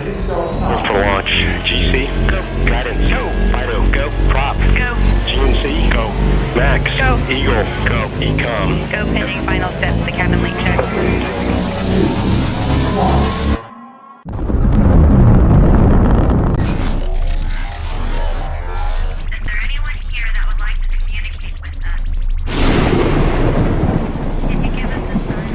For launch. GC. Go. Guidance. Go. Fido. Go. Prop. Go. GNC. Go. Max. Go. Eagle. Go. Ecom. Go pending final steps to cabin link check. 2, 1. Is there anyone here that would like to communicate with us? Can you give us a sign?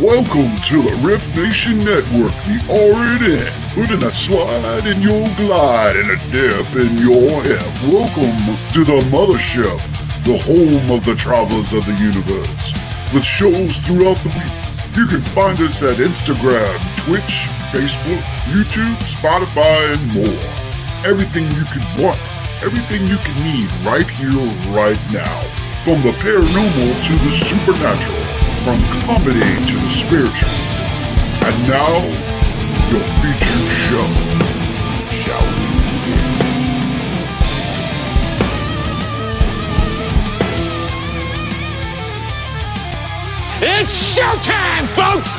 Welcome to the Rift Nation Network, the RNN, putting a slide in your glide and a dip in your hip. Welcome to the mothership, the home of the travelers of the universe. With shows throughout the week, you can find us at Instagram, Twitch, Facebook, YouTube, Spotify, and more. Everything you could want, everything you can need right here, right now. From the paranormal to the supernatural. From comedy to the spiritual. And now, your featured show. Shall we begin? It's showtime, folks!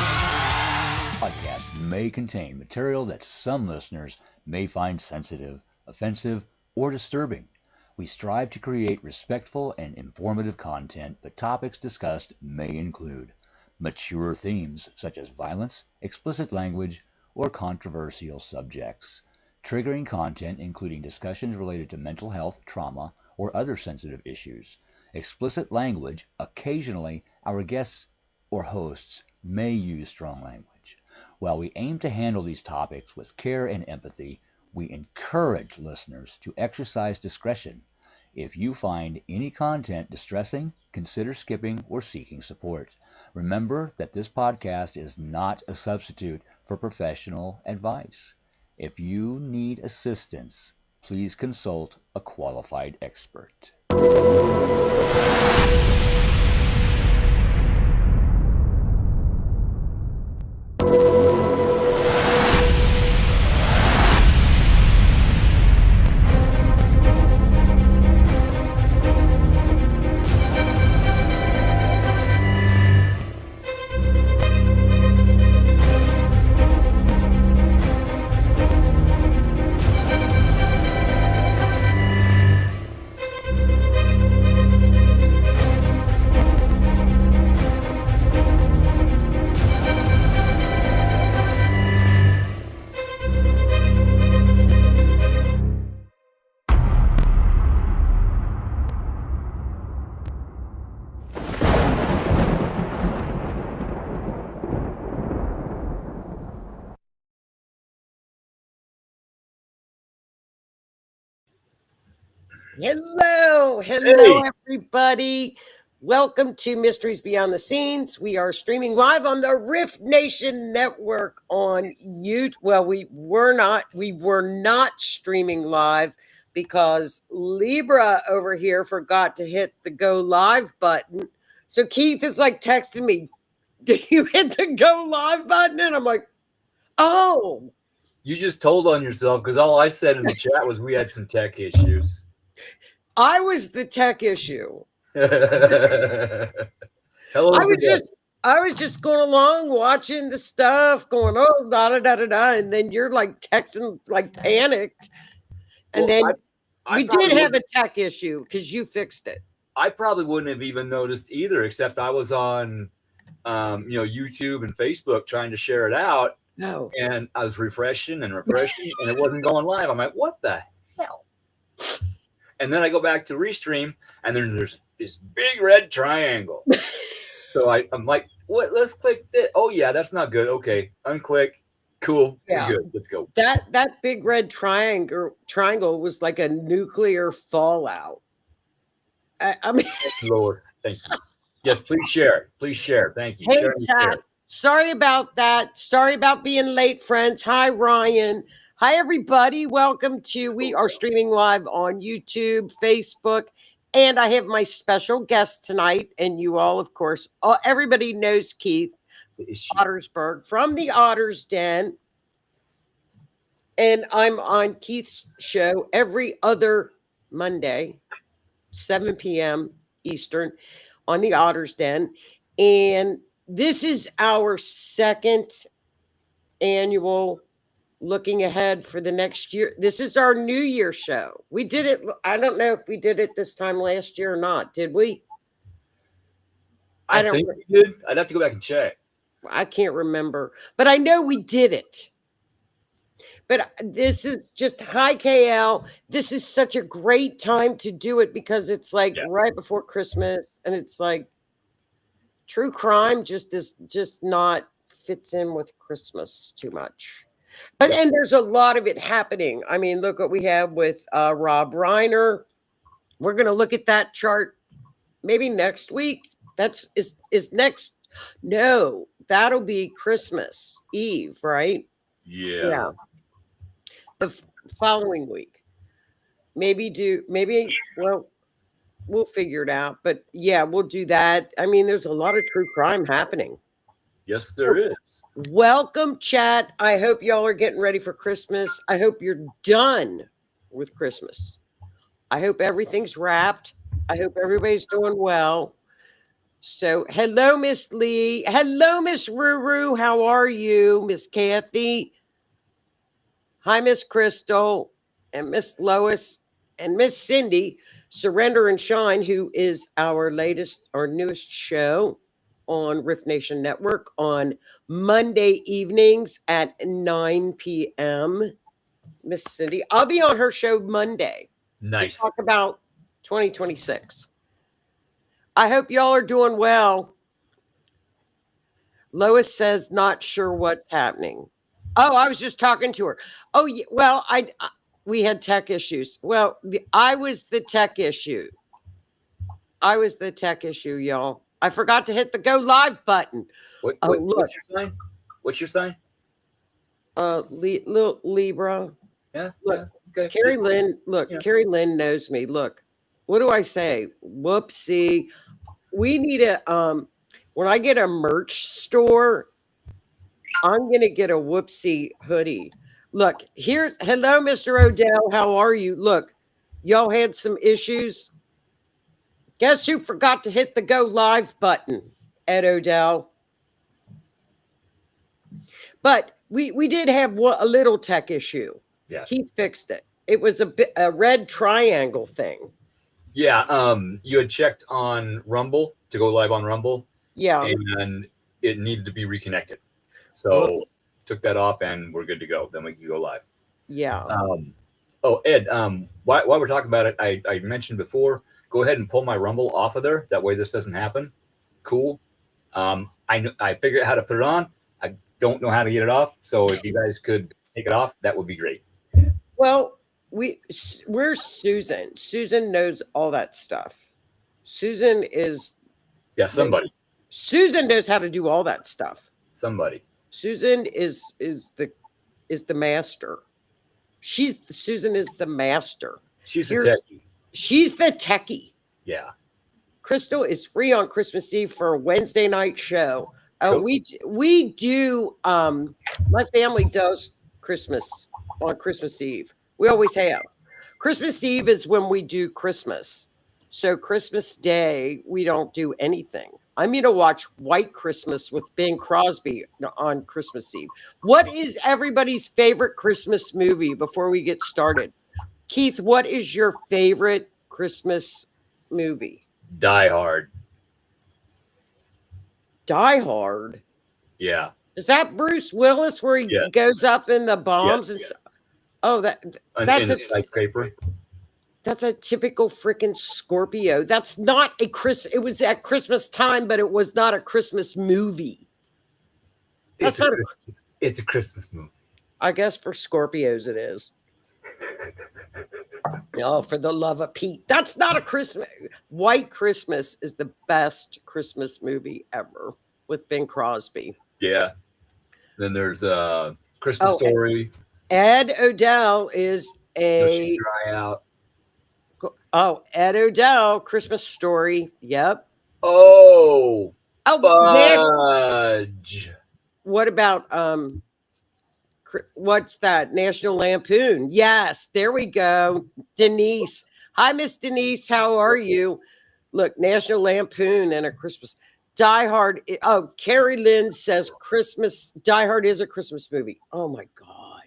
Podcast may contain material that some listeners may find sensitive, offensive, or disturbing. We strive to create respectful and informative content, but topics discussed may include mature themes such as violence, explicit language, or controversial subjects, triggering content including discussions related to mental health, trauma, or other sensitive issues, explicit language. Occasionally, our guests or hosts may use strong language. While we aim to handle these topics with care and empathy, we encourage listeners to exercise discretion. If you find any content distressing, consider skipping or seeking support. Remember that this podcast is not a substitute for professional advice. If you need assistance, please consult a qualified expert. Hello, everybody. Welcome to Mysteries Beyond the Scenes. We are streaming live on the Rift Nation Network on YouTube. Well, we were not streaming live because Libra over here forgot to hit the go live button. So Keith is like texting me, "Did you hit the go live button?" And I'm like, "Oh." You just told on yourself because all I said in the chat was we had some tech issues. I was the tech issue. Hello, I was just going along watching the stuff, going, oh, da da da da da, and then you're like texting like panicked. And then we did have a tech issue because you fixed it. I probably wouldn't have even noticed either, except I was on YouTube and Facebook trying to share it out. No. And I was refreshing and it wasn't going live. I'm like, what the hell? And then I go back to restream, and then there's this big red triangle. So I'm like, what? Let's click this. Oh, yeah, that's not good. Okay, unclick. Cool. Yeah. We're good. Let's go. That big red triangle was like a nuclear fallout. I mean, Lord, thank you. Yes, please share. Please share. Thank you. Hey, share. Sorry about that. Sorry about being late, friends. Hi, Ryan. Hi, everybody. Welcome to, we are streaming live on YouTube, Facebook, and I have my special guest tonight. And you all, of course, everybody knows Keith Ottersberg from the Otter's Den. And I'm on Keith's show every other Monday, 7 p.m. Eastern on the Otter's Den. And this is our second annual looking ahead for the next year. This is our New Year show. We did it. I don't know if we did it this time last year or not. Did we? I think we did. I'd have to go back and check. I can't remember, but I know we did it. But this is just hi KL. This is such a great time to do it because it's like right before Christmas, and it's like true crime just not fits in with Christmas too much. But and there's a lot of it happening. I mean, look what we have with Rob Reiner. We're gonna look at that chart maybe next week. That's is next. No, that'll be Christmas Eve, right? Yeah. The following week. Well, we'll figure it out. But yeah, we'll do that. I mean, there's a lot of true crime happening. Yes, there is. Welcome, chat. I hope y'all are getting ready for Christmas. I hope you're done with Christmas. I hope everything's wrapped. I hope everybody's doing well. So, hello, Miss Lee. Hello, Miss Ruru. How are you, Miss Kathy? Hi, Miss Crystal and Miss Lois and Miss Cindy. Surrender and Shine, who is our newest show on Rift Nation Network on Monday evenings at 9 p.m. Miss Cindy, I'll be on her show Monday. Nice. To talk about 2026. I hope y'all are doing well. Lois says, not sure what's happening. Oh, I was just talking to her. Oh, yeah, well, we had tech issues. Well, I was the tech issue. Y'all. I forgot to hit the go live button. Look. What's your sign? Little Libra. Yeah. Look, yeah, okay. Carrie Lynn. Look, yeah. Carrie Lynn knows me. Look, what do I say? Whoopsie. We need when I get a merch store, I'm gonna get a whoopsie hoodie. Look, hello, Mr. Odell. How are you? Look, y'all had some issues. Guess who forgot to hit the go live button? Ed Odell. But we did have a little tech issue. Yeah. He fixed it. It was a red triangle thing. Yeah. You had checked on Rumble to go live on Rumble. Yeah. And it needed to be reconnected. So took that off and we're good to go. Then we can go live. Yeah. Ed, while we're talking about it, I mentioned before, go ahead and pull my Rumble off of there. That way this doesn't happen. Cool. I figured out how to put it on. I don't know how to get it off. So if you guys could take it off, that would be great. Well, where's Susan? Susan knows all that stuff. Susan is somebody. Susan knows how to do all that stuff. Somebody. Susan is the master. Susan is the master. She's the techie. She's the techie. Yeah. Crystal is free on Christmas Eve for a Wednesday night show. Cool. We do my family does Christmas on Christmas Eve. We always have. Christmas Eve is when we do Christmas. So Christmas Day, we don't do anything. I'm going to watch White Christmas with Bing Crosby on Christmas Eve. What is everybody's favorite Christmas movie before we get started? Keith, what is your favorite Christmas movie? Die Hard. Die Hard? Yeah. Is that Bruce Willis where he goes up in the bombs? Yes. Oh, that's a skyscraper. That's a typical freaking Scorpio. That's not a it was at Christmas time, but it was not a Christmas movie. It's a Christmas movie. I guess for Scorpios it is. Oh, for the love of Pete. That's not a Christmas. White Christmas is the best Christmas movie ever with Bing Crosby. Yeah. Then there's Christmas Story. Ed Odell is a Dry Out. Oh, Ed Odell, Christmas Story. Yep. Oh, fudge. What about what's that? National Lampoon. Yes, there we go. Denise. Hi, Miss Denise. How are you? Look, National Lampoon and a Christmas. Die Hard. Oh, Carrie Lynn says Christmas. Die Hard is a Christmas movie. Oh my God.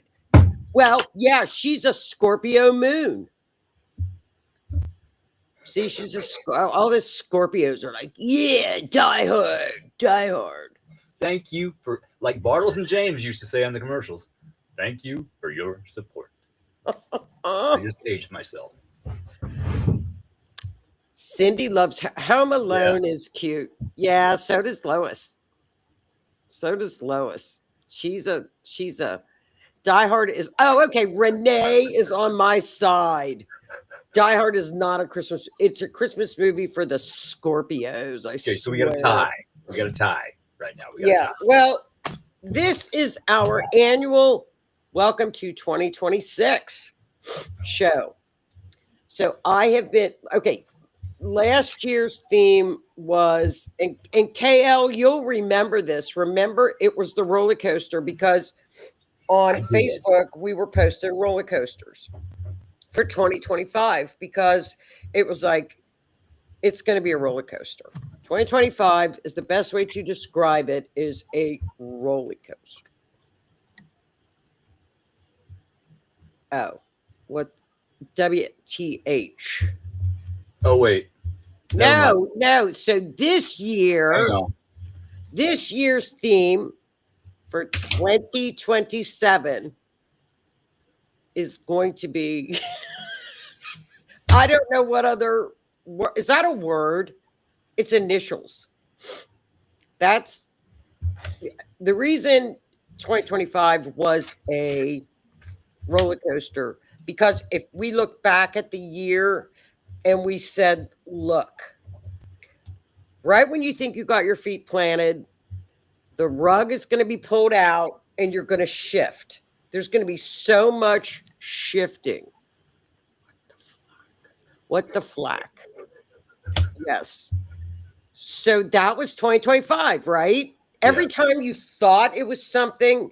Well, yeah, she's a Scorpio moon. See, she's all the Scorpios are like, yeah, Die Hard, Die Hard. Thank you for, like Bartles and James used to say on the commercials, thank you for your support. I just aged myself. Cindy loves Home Alone is cute. Yeah, so does Lois. So does Lois. She's a Die Hard is okay. Renee is on my side. Die Hard is not a Christmas. It's a Christmas movie for the Scorpios. Okay, so we got a tie. We got a tie right now. Well, this is our annual Welcome to 2026 show. So I have been last year's theme was, and KL, you'll remember this. Remember, it was the roller coaster because on Facebook we were posting roller coasters for 2025 because it was like, it's going to be a roller coaster. 2025 is the best way to describe it, is a roller coaster. Oh, what? WTH. Oh, wait. No. So this year's theme for 2027 is going to be, I don't know what other word. Is that a word? It's initials. That's the reason 2025 was a roller coaster, because if we look back at the year and we said, look, right when you think you got your feet planted, the rug is going to be pulled out and you're going to shift. There's going to be so much shifting. What the flack? Yes. So that was 2025, right? Every time you thought it was something,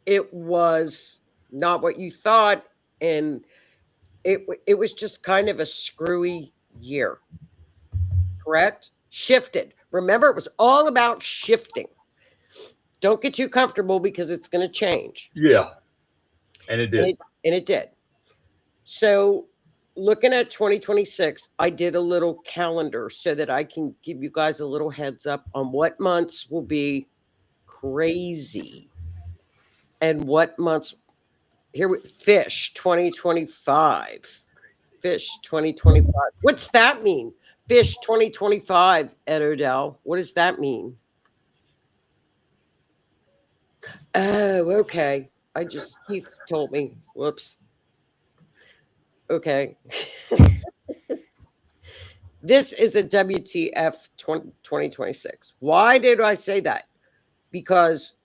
it was not what you thought, and it was just kind of a screwy year. Correct? Shifted. Remember, it was all about shifting. Don't get too comfortable because it's going to change. Yeah. And it did. And it did. So looking at 2026, I did a little calendar so that I can give you guys a little heads up on what months will be crazy and what months. Here, Fish 2025. Fish 2025. What's that mean? Fish 2025, Ed Odell. What does that mean? Oh, okay. Keith told me. Whoops. Okay. This is a WTF 2026. Why did I say that? Because,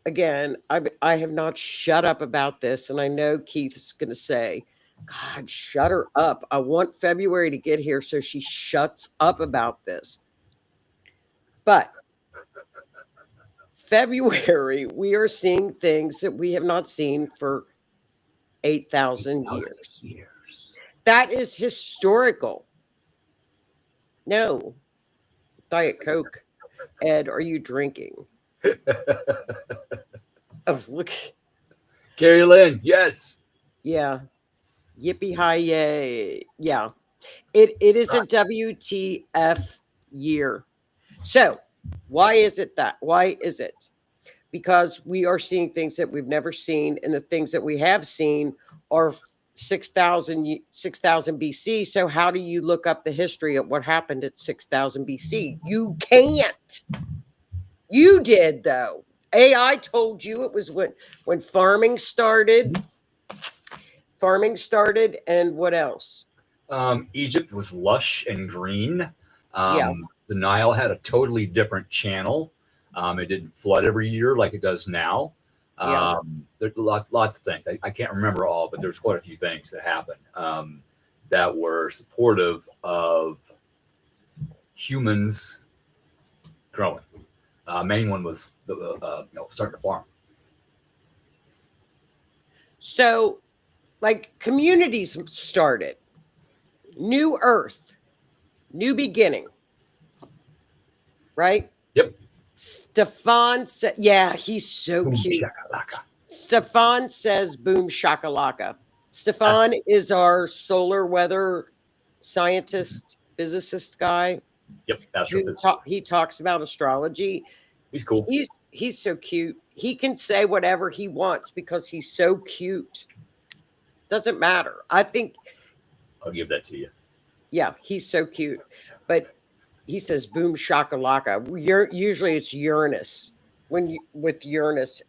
again, I have not shut up about this, and I know Keith's going to say, God, shut her up. I want February to get here so she shuts up about this. But February, we are seeing things that we have not seen for 8,000 years. That is historical. No. Diet Coke. Ed, are you drinking? Oh, look. Carrie Lynn, yes. Yeah. Yippee hi yay. Yeah. It is a WTF year. So why is it that? Why is it? Because we are seeing things that we've never seen, and the things that we have seen are 6,000 BC. So how do you look up the history of what happened at 6,000 BC? You can't. You did, though. AI told you it was when farming started. Farming started, and what else? Egypt was lush and green. Yeah. The Nile had a totally different channel. It didn't flood every year like it does now. There's lots of things. I can't remember all, but there's quite a few things that happened that were supportive of humans growing. Main one was starting to farm. So, like, communities started. New Earth. new beginning. Right? Yep. Stefan said, yeah, he's so Boom, cute. shakalaka. Stefan says, boom, shakalaka. Stefan is our solar weather scientist, physicist guy. Yep. He talks about astrology. He's cool. He's so cute. He can say whatever he wants because he's so cute. Doesn't matter. I think, I'll give that to you. yeah, he's so cute. But he says, boom, shakalaka. Usually it's Uranus. With Uranus,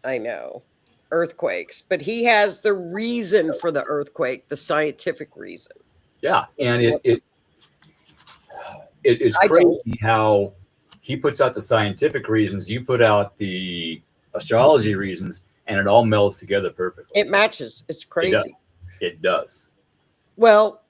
I know, earthquakes. But he has the reason for the earthquake, the scientific reason. Yeah, and it is crazy how he puts out the scientific reasons, you put out the astrology reasons, and it all melds together perfectly. It matches. It's crazy. It does. Well,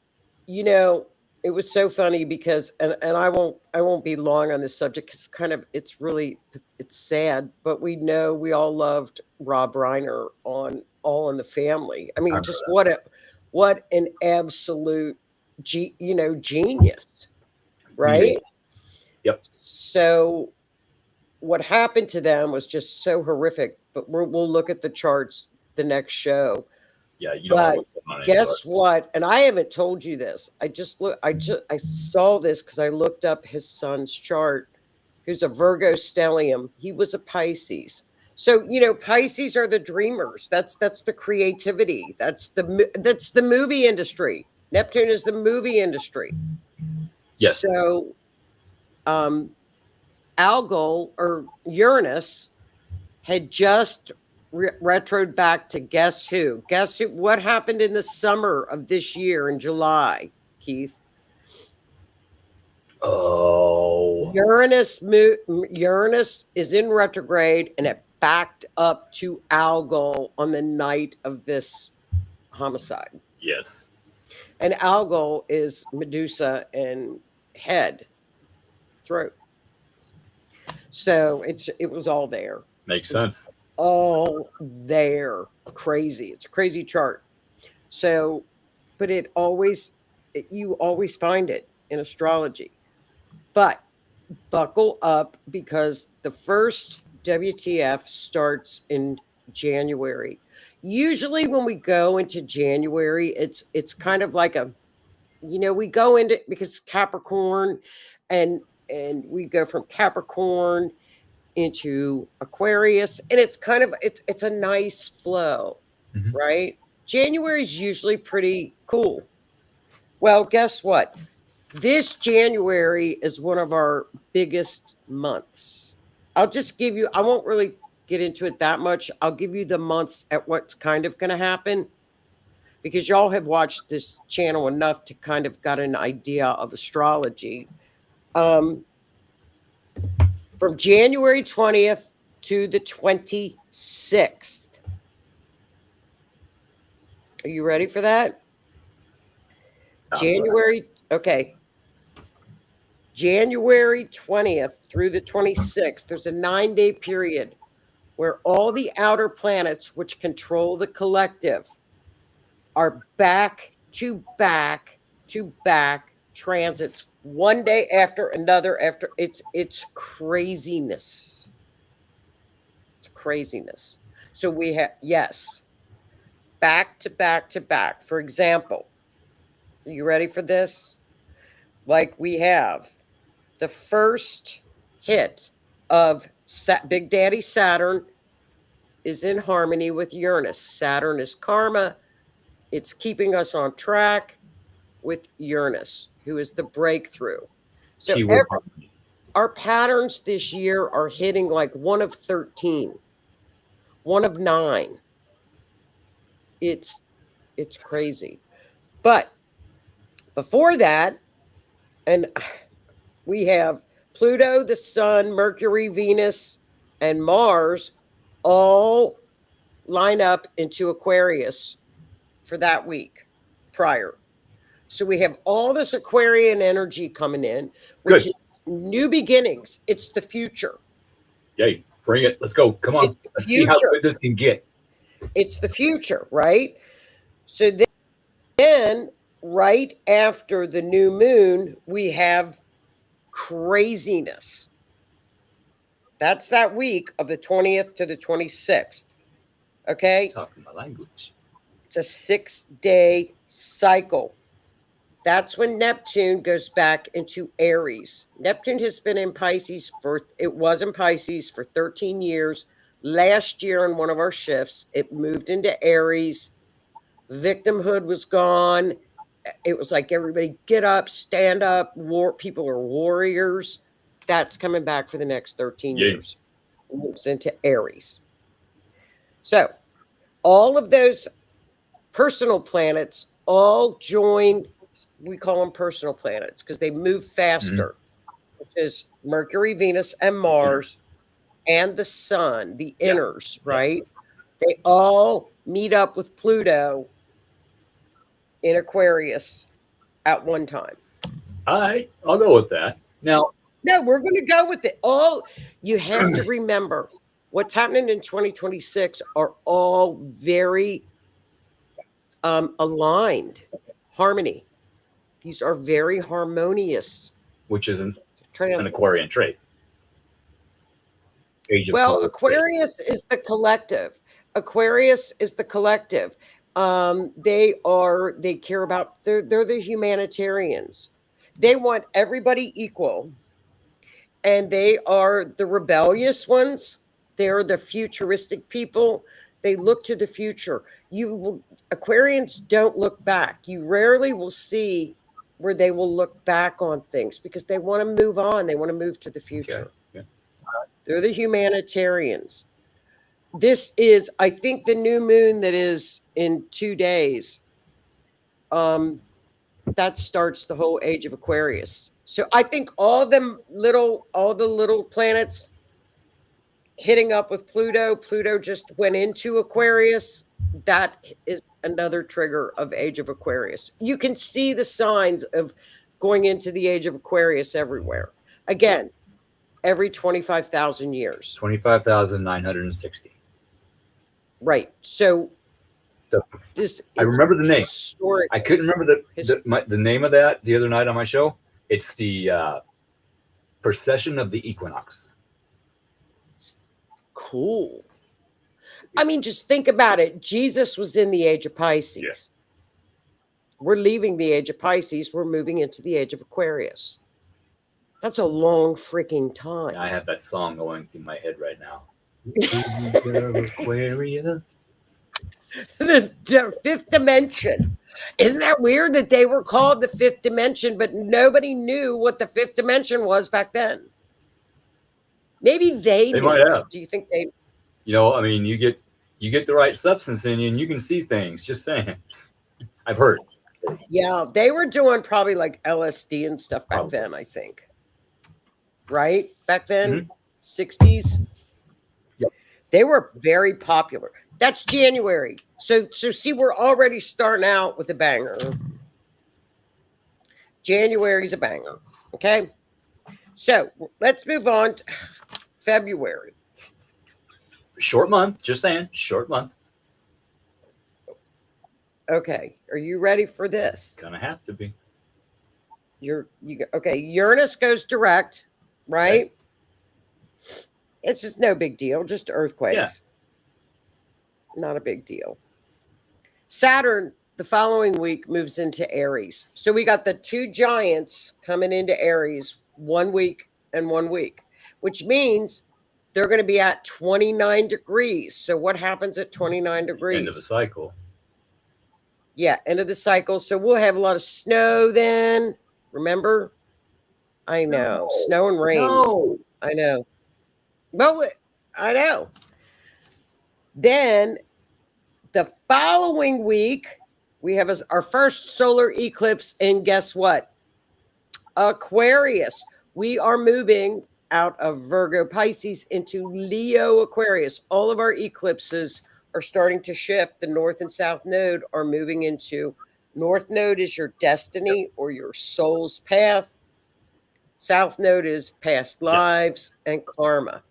you know, it was so funny because, and I won't be long on this subject because it's sad, but we all loved Rob Reiner on All in the Family. I mean, just what an absolute genius, right? Yep. So what happened to them was just so horrific, but we'll look at the charts the next show. Yeah, you don't know what's going on. Guess what? And I haven't told you this. I saw this because I looked up his son's chart, who's a Virgo stellium. He was a Pisces. So, Pisces are the dreamers. That's the creativity. That's the movie industry. Neptune is the movie industry. Yes. So, Algol or Uranus had just retroed back to guess who? Guess who? What happened in the summer of this year in July, Keith? Oh. Uranus is in retrograde and it backed up to Algol on the night of this homicide. Yes. And Algol is Medusa and head, throat. So it was all there. Makes sense. All there. Crazy. It's a crazy chart. So, but you always find it in astrology. But buckle up because the first WTF starts in January. Usually when we go into January, it's kind of like we go into, because Capricorn and we go from Capricorn into Aquarius, and it's kind of it's a nice flow, right? January is usually pretty cool. Well, guess what? This January is one of our biggest months. I'll just give you, I won't really get into it that much. I'll give you the months at what's kind of going to happen, because y'all have watched this channel enough to kind of got an idea of astrology. From January 20th to the 26th. Are you ready for that? January 20th through the 26th, there's a 9-day period where all the outer planets, which control the collective, are back to back to back transits, one day after another after. It's craziness. It's craziness. So we have, yes, back to back to back. For example, are you ready for this? Like, we have the first hit of Big Daddy Saturn is in harmony with Uranus. Saturn is karma. It's keeping us on track with Uranus, who is the breakthrough. So our patterns this year are hitting like 1 of 13, 1 of 9. It's crazy. But before that, and we have Pluto, the Sun, Mercury, Venus, and Mars all line up into Aquarius for that week prior. So we have all this Aquarian energy coming in, which is new beginnings. It's the future. Yay, bring it. Let's go. Come on. Let's see how good this can get. It's the future, right? So then right after the new moon, we have craziness. That's that week of the 20th to the 26th. Okay? Talking my language. It's a 6-day cycle. That's when Neptune goes back into Aries. Neptune has been in Pisces it was in Pisces for 13 years. Last year on one of our shifts, it moved into Aries. Victimhood was gone. It was like everybody get up, stand up, people are warriors. That's coming back for the next 13 years. It moves into Aries. So all of those personal planets all join. We call them personal planets because they move faster, which is Mercury, Venus, and Mars, and the sun, the inners, right? They all meet up with Pluto in Aquarius at one time. All right, I'll go with that. Now, no, we're going to go with it. All you have to remember what's happening in 2026 are all very aligned, harmony. These are very harmonious. Which is an Aquarian trait. Well, Aquarius is the collective. Aquarius is the collective. They care about, they're the humanitarians. They want everybody equal. And they are the rebellious ones. They're the futuristic people. They look to the future. Aquarians don't look back. You rarely will see where they will look back on things because they want to move on. They want to move to the future. Okay. They're the humanitarians. This is, I think, the new moon that is in 2 days. That starts the whole age of Aquarius. So I think all the little planets hitting up with Pluto. Pluto just went into Aquarius. That is another trigger of age of Aquarius. You can see the signs of going into the age of Aquarius everywhere. Again, every 25,000 years. 25,960. Right. So I remember the name. I couldn't remember the name of that the other night on my show. It's the precession of the equinox. Cool. I mean, just think about it. Jesus was in the age of Pisces. Yes. We're leaving the age of Pisces. We're moving into the age of Aquarius. That's a long freaking time. I have that song going through my head right now. Aquarius. The fifth dimension. Isn't that weird that they were called the fifth dimension, but nobody knew what the fifth dimension was back then? Maybe they knew. Might have. Do you think they? I mean, you get the right substance in you, and you can see things. Just saying. I've heard. Yeah, they were doing probably like LSD and stuff back then. I think. Right back then, 60s. Yep. They were very popular. That's January. So see, we're already starting out with a banger. January's a banger. Okay. So let's move on to February. Short month. Just saying. Short month. Okay. Are you ready for this? Gonna have to be. Okay. Uranus goes direct, right? Okay. It's just no big deal. Just earthquakes. Yeah. Not a big deal. Saturn, the following week, moves into Aries. So we got the two giants coming into Aries 1 week and 1 week, which means they're going to be at 29 degrees. So what happens at 29 degrees? End of the cycle. Yeah, end of the cycle. So we'll have a lot of snow then. Remember? I know. No. Snow and rain. No. I know. Well, I know. Then the following week, we have our first solar eclipse in, guess what? Aquarius. We are moving out of Virgo Pisces into Leo Aquarius. All of our eclipses are starting to shift. The North and South node are moving into, North node is your destiny or your soul's path. South node is past lives and karma.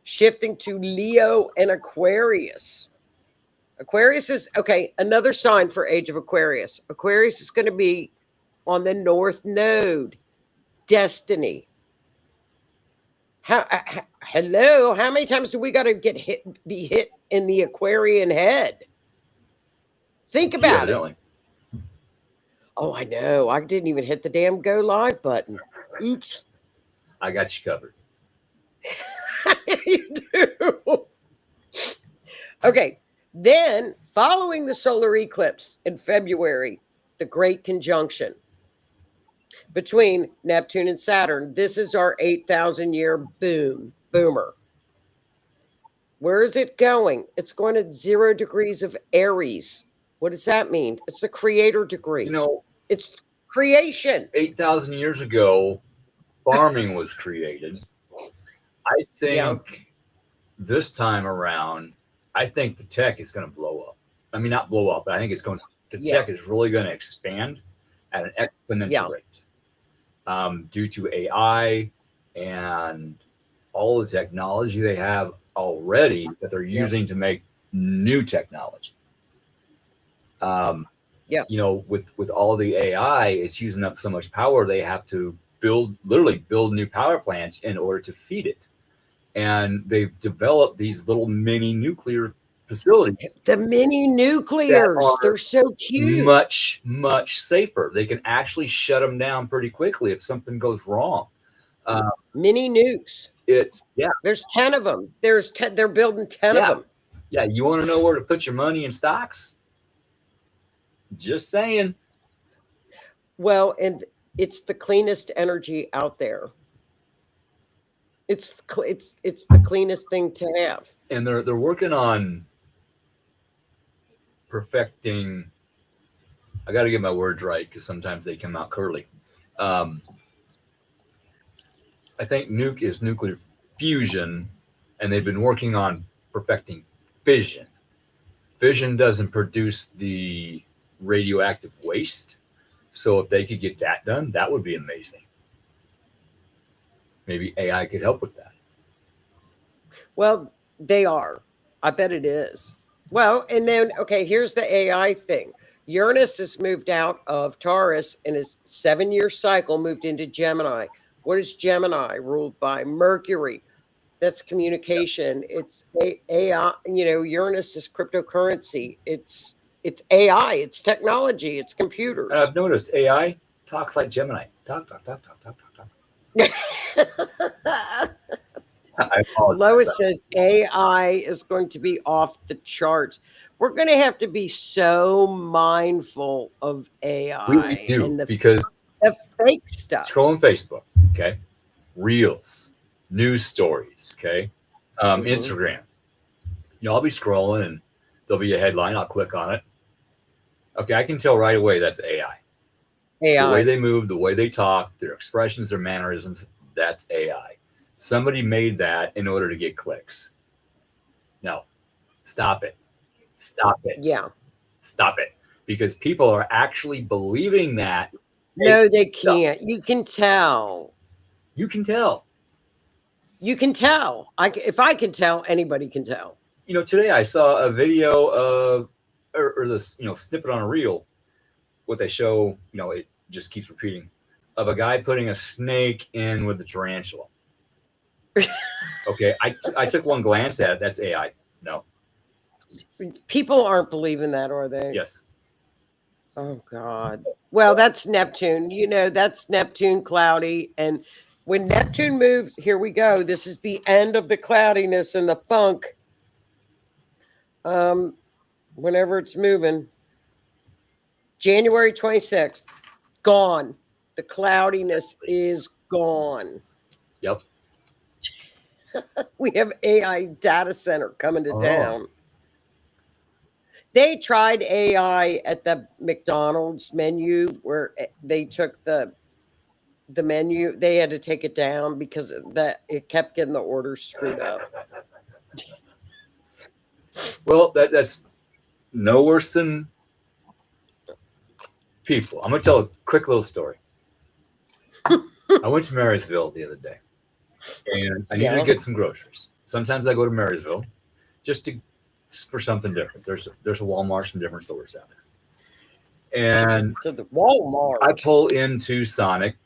Shifting to Leo and Aquarius. Aquarius is okay. Another sign for age of Aquarius. Aquarius is going to be on the North Node, destiny. Hello? How many times do we got to be hit in the Aquarian head? Think about it. Oh, I know. I didn't even hit the damn go live button. Oops. I got you covered. You do. Okay. Then, following the solar eclipse in February, the Great Conjunction between Neptune and Saturn. This is our 8,000-year boomer. Where is it going? It's going at 0 degrees of Aries. What does that mean? It's the creator degree. You know, it's creation. 8,000 years ago, farming was created. I think this time around, I think the tech is going to blow up. I mean, not blow up, but I think it's going to, the tech is really going to expand at an exponential rate due to AI and all the technology they have already that they're using to make new technology. You know, with all the AI, it's using up so much power, they have to literally build new power plants in order to feed it. And they've developed these little mini nuclear facilities. The mini nuclears, they're so cute. Much, much safer. They can actually shut them down pretty quickly if something goes wrong. Mini nukes. It's There's 10 of them. They're building 10 of them. Yeah, you want to know where to put your money in stocks? Just saying. Well, and it's the cleanest energy out there. It's the cleanest thing to have. And they're working on perfecting. I got to get my words right because sometimes they come out curly. I think nuke is nuclear fusion, and they've been working on perfecting fission. Fission doesn't produce the radioactive waste, so if they could get that done, that would be amazing. Maybe AI could help with that. Well, they are. I bet it is. Well, and then, okay, here's the AI thing. Uranus has moved out of Taurus in his 7-year cycle, moved into Gemini. What is Gemini? Ruled by Mercury. That's communication. It's AI. You know, Uranus is cryptocurrency. It's AI. It's technology. It's computers. I've noticed AI talks like Gemini. Talk. Lois says AI is going to be off the charts. We're going to have to be so mindful of AI. We do, and because the fake stuff. Scrolling Facebook, okay? Reels, news stories, okay? Instagram. You know, I'll be scrolling and there'll be a headline. I'll click on it. Okay, I can tell right away that's AI. The way they move, the way they talk, their expressions, their mannerisms, that's AI. Somebody made that in order to get clicks. No, stop it. Stop it. Yeah. Stop it. Because people are actually believing that. No, they can't. You can tell. You can tell. You can tell. If I can tell, anybody can tell. You know, today I saw a video of, or this, you know, snippet on a reel. What they show, you know, it just keeps repeating, of a guy putting a snake in with a tarantula. Okay, I took one glance at it. That's AI. No. People aren't believing that, are they? Yes. Oh, God. Well, that's Neptune. You know, that's Neptune cloudy. And when Neptune moves, here we go. This is the end of the cloudiness and the funk. Whenever it's moving. January 26th, gone. The cloudiness is gone. Yep. We have AI data center coming to town. They tried AI at the McDonald's menu where they took the menu. They had to take it down because it kept getting the orders screwed up. Well, that's no worse than people. I'm going to tell a quick little story. I went to Marysville the other day, and I needed to get some groceries. Sometimes I go to Marysville just to for something different. There's a Walmart, some different stores down there. And To the Walmart. I pull into Sonic,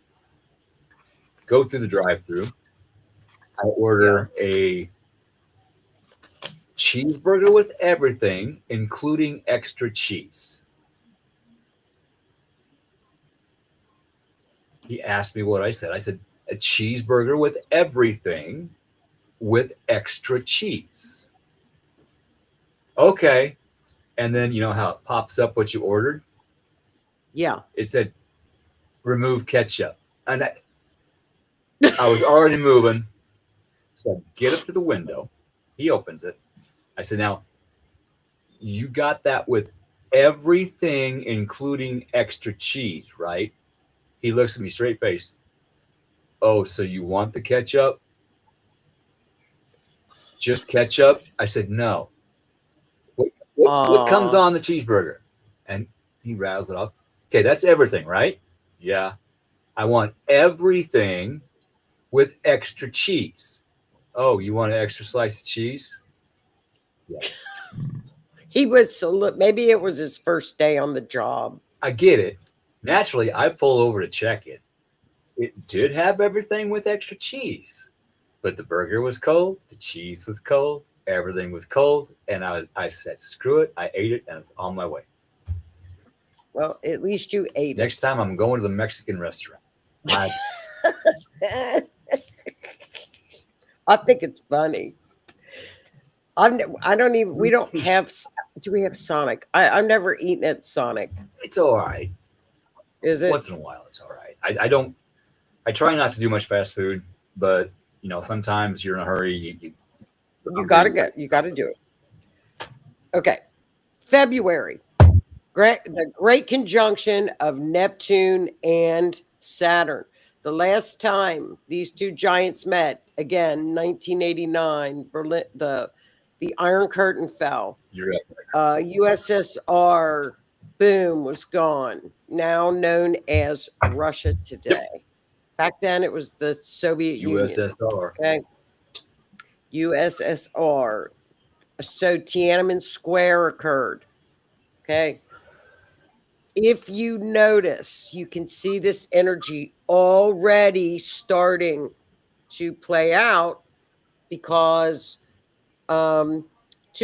go through the drive-through. I order a cheeseburger with everything, including extra cheese. He asked me what I said. I said, a cheeseburger with everything with extra cheese. Okay. And then you know how it pops up what you ordered? Yeah. It said, remove ketchup. And I was already moving. So I get up to the window. He opens it. I said, now, you got that with everything, including extra cheese, right? He looks at me straight face. Oh, so you want the ketchup? Just ketchup? I said, no. What comes on the cheeseburger? And he rattles it off. Okay, that's everything, right? Yeah. I want everything with extra cheese. Oh, you want an extra slice of cheese? Yeah. He was maybe it was his first day on the job. I get it. Naturally, I pull over to check it. It did have everything with extra cheese, but the burger was cold, the cheese was cold, everything was cold, and I said, screw it. I ate it, and it's on my way. Well, at least you ate Next time, I'm going to the Mexican restaurant. it. I think it's funny. I don't even. We don't have. Do we have Sonic? I've never eaten at Sonic. It's all right. Is it? Once in a while, it's all right. I try not to do much fast food, but you know, sometimes you're in a hurry. You gotta get. You gotta do it. Okay, February. The great conjunction of Neptune and Saturn. The last time these two giants met, again, 1989, Berlin. The Iron Curtain fell. You're right. USSR, boom, was gone. Now known as Russia today. Yep. Back then, it was the Soviet Union. USSR. Okay. USSR. So Tiananmen Square occurred. Okay. If you notice, you can see this energy already starting to play out because two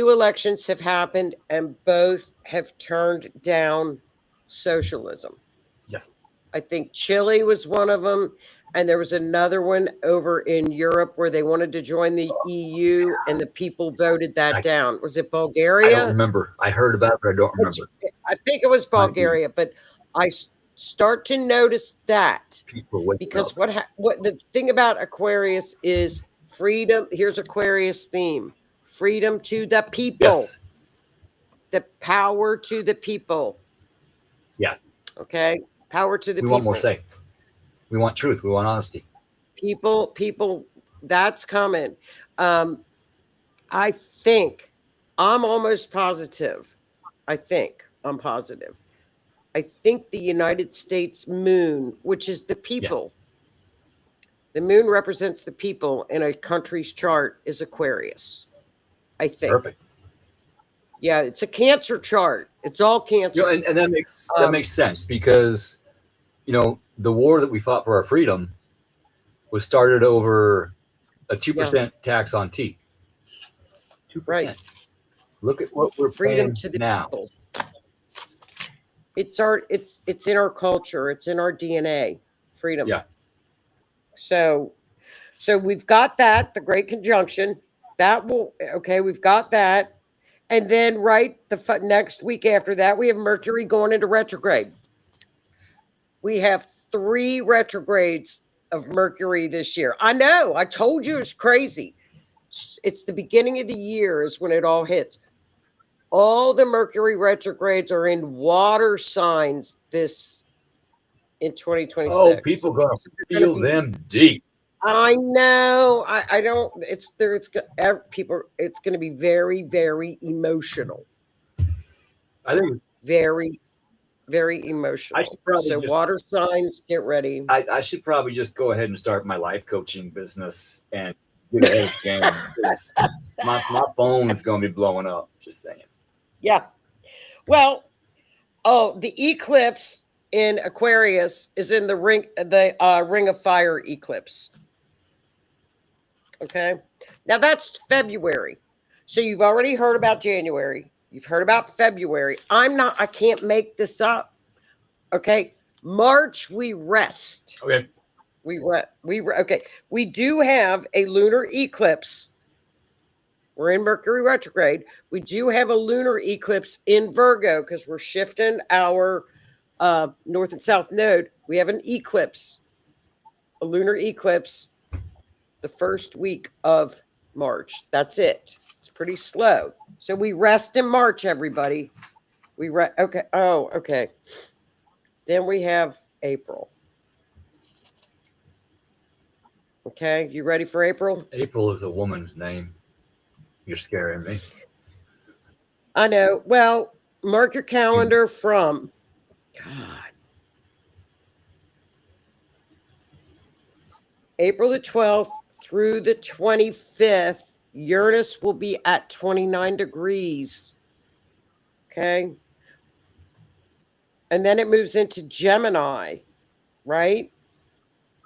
elections have happened and both have turned down socialism. Yes. I think Chile was one of them. And there was another one over in Europe where they wanted to join the EU and the people voted that down. Was it Bulgaria? I don't remember. I heard about it, but I don't remember. I think it was Bulgaria, but I start to notice that because what the thing about Aquarius is freedom. Here's Aquarius theme: freedom to the people, Yes. the power to the people. Yeah. Okay, power to the people. We want more say. We want truth. We want honesty. People, that's coming. I think I'm almost positive. I think I'm positive. I think the United States moon, which is the people, the moon represents the people in a country's chart, is Aquarius. I think. Perfect. Yeah, it's a Cancer chart. It's all Cancer. You know, and that makes sense because, you know, the war that we fought for our freedom was started over a 2% tax on tea. 2%. Right. Look at what we're Freedom paying to the now. people. It's in our culture. It's in our DNA. Freedom. Yeah. So we've got that, the great conjunction. We've got that. And then the next week after that, we have Mercury going into retrograde. We have 3 retrogrades of Mercury this year. I know. I told you it's crazy. It's the beginning of the year is when it all hits. All the Mercury retrogrades are in water signs in 2026. Oh, people gonna feel them deep. I know. I don't. It's people. It's going to be very, very emotional. I think it's Very, very emotional. I should probably water signs, get ready. I should probably just go ahead and start my life coaching business and get ahead of the game. 'Cause my phone is going to be blowing up. Just saying. Yeah. Well, the eclipse in Aquarius is in the ring of fire eclipse. Okay. Now that's February. So you've already heard about January. You've heard about February. I can't make this up. Okay. March, we rest. Okay. Okay. We do have a lunar eclipse. We're in Mercury retrograde. We do have a lunar eclipse in Virgo because we're shifting our north and south node. We have an eclipse, a lunar eclipse, the first week of March. That's it. It's pretty slow. So we rest in March, everybody. Okay. Oh, okay. Then we have April. Okay, you ready for April? April is a woman's name. You're scaring me. I know. Well, mark your calendar from April the 12th through the 25th. Uranus will be at 29 degrees. Okay. And then it moves into Gemini, right?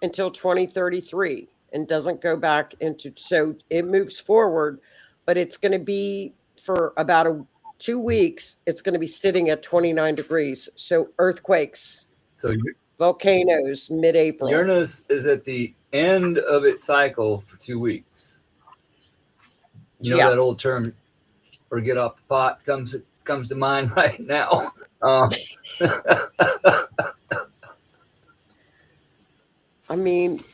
Until 2033 and doesn't go back into, so it moves forward, but it's going to be for about 2 weeks. It's going to be sitting at 29 degrees. So earthquakes, So volcanoes, mid-April. Uranus is at the end of its cycle for 2 weeks. You know that old term, "forget off the pot," comes to mind right now. I mean,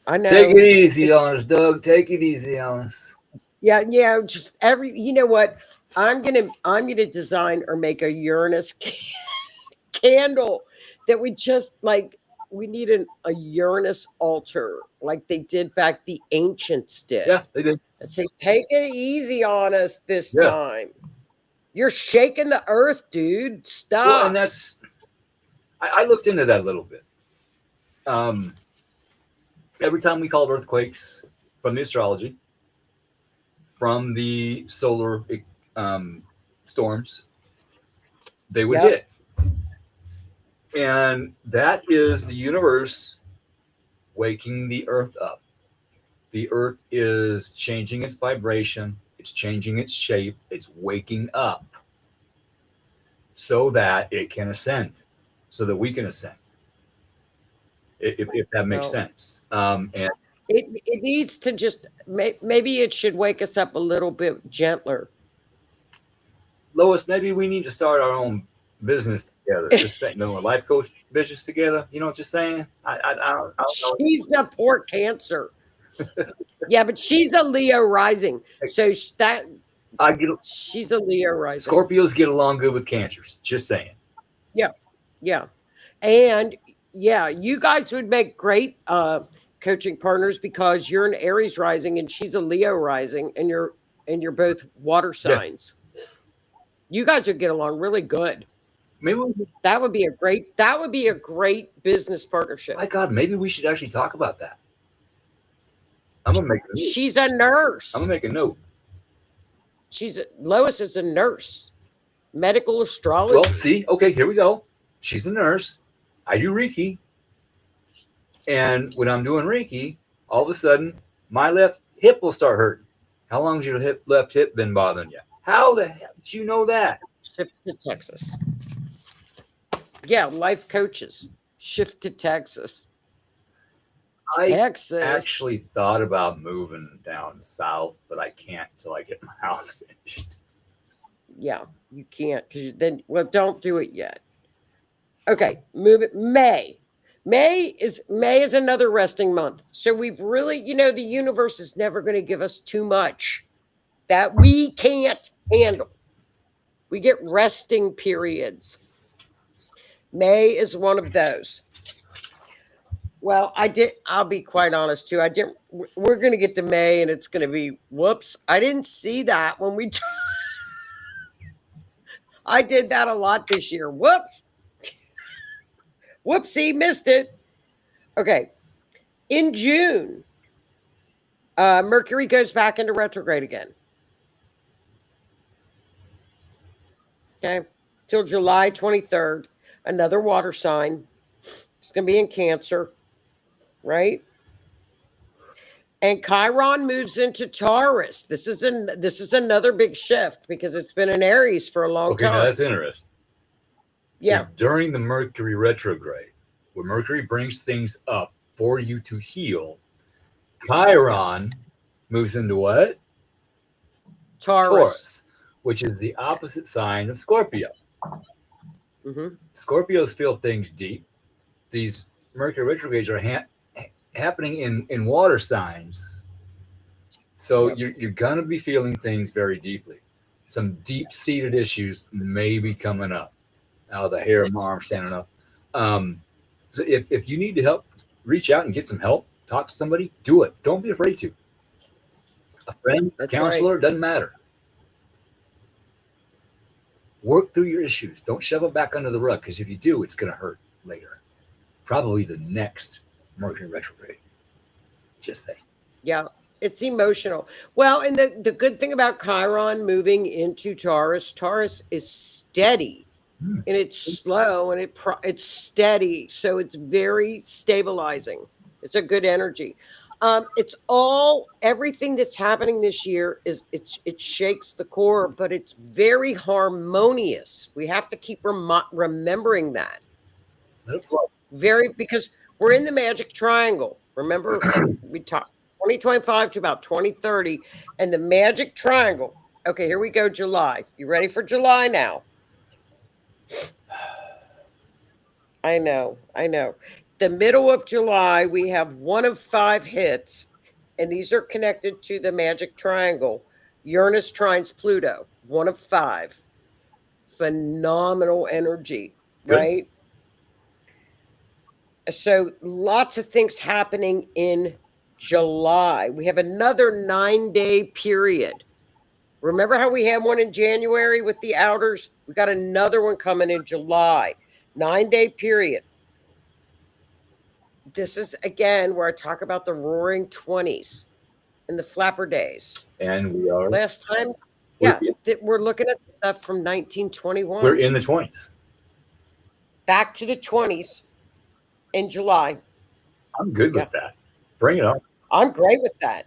I know. Take it easy on us, Doug. Take it easy on us. Yeah, just you know what? I'm gonna design or make a Uranus candle that we just like. We need a Uranus altar like they did back the ancients did. Yeah, they did. And say, take it easy on us this time. You're shaking the earth, dude. Stop. Well, and that's I looked into that a little bit. Every time we called earthquakes from the astrology, from the solar storms, they would hit. And that is the universe waking the earth up. The earth is changing its vibration. It's changing its shape. It's waking up so that it can ascend, so that we can ascend. If that makes sense. And it needs to just, maybe it should wake us up a little bit gentler. Lois, maybe we need to start our own business together. Just saying, a life coach business together. You know what you're saying? I don't know. She's the poor Cancer. Yeah, but she's a Leo rising. So she's a Leo rising. Scorpios get along good with Cancers. Just saying. Yeah. And you guys would make great coaching partners because you're an Aries rising and she's a Leo rising, and you're both water signs. You guys would get along really good. Maybe that would be a great business partnership. My God, maybe we should actually talk about that. I'm gonna make a note. She's a nurse. I'm gonna make a note. Lois is a nurse, medical astrology. Well, see, okay, here we go. She's a nurse. I do Reiki, and when I'm doing Reiki, all of a sudden my left hip will start hurting. How long has your left hip been bothering you? How the hell did you know that? Shift to Texas. Yeah, life coaches. Shift to Texas. Texas. I actually thought about moving down south, but I can't until I get my house finished. Yeah, you can't because don't do it yet. Okay, move it. May is another resting month. So we've really, the universe is never going to give us too much that we can't handle. We get resting periods. May is one of those. Well, I'll be quite honest too. We're going to get to May and it's going to be, whoops. I didn't see that when we, I did that a lot this year. Whoops. Whoopsie, missed it. Okay. In June, Mercury goes back into retrograde again. Okay. Till July 23rd. Another water sign. It's going to be in Cancer, right? And Chiron moves into Taurus. This is another big shift because it's been in Aries for a long Okay, time. now that's interesting. Yeah. During the Mercury retrograde, where Mercury brings things up for you to heal, Chiron moves into what? Taurus, which is the opposite sign of Scorpio. Mm-hmm. Scorpios feel things deep. These Mercury retrogrades are happening in water signs. So you're going to be feeling things very deeply. Some deep-seated issues may be coming up. Now the hair on my arm standing up. So if you need to help, reach out and get some help. Talk to somebody. Do it. Don't be afraid to. A friend, a counselor, doesn't matter. Work through your issues. Don't shove it back under the rug, because if you do, it's going to hurt later. Probably the next Mercury retrograde. Just think. Yeah, it's emotional. Well, and the good thing about Chiron moving into Taurus is steady. And it's slow and it's steady. So it's very stabilizing. It's a good energy. It's everything that's happening this year it shakes the core, but it's very harmonious. We have to keep remembering that. Because we're in the magic triangle. Remember, we talked 2025 to about 2030, and the magic triangle. Okay, here we go. July. You ready for July now? I know. The middle of July, we have one of 5 hits, and these are connected to the magic triangle. Uranus trines Pluto, 1 of 5. Phenomenal energy, right? So lots of things happening in July. We have another 9-day period. Remember how we had one in January with the outers? We got another one coming in July. 9-day period. This is, again, where I talk about the roaring 20s and the flapper days. And we are. Last time, we're looking at stuff from 1921. We're in the 20s. Back to the 20s in July. I'm good with that. Bring it on. I'm great with that.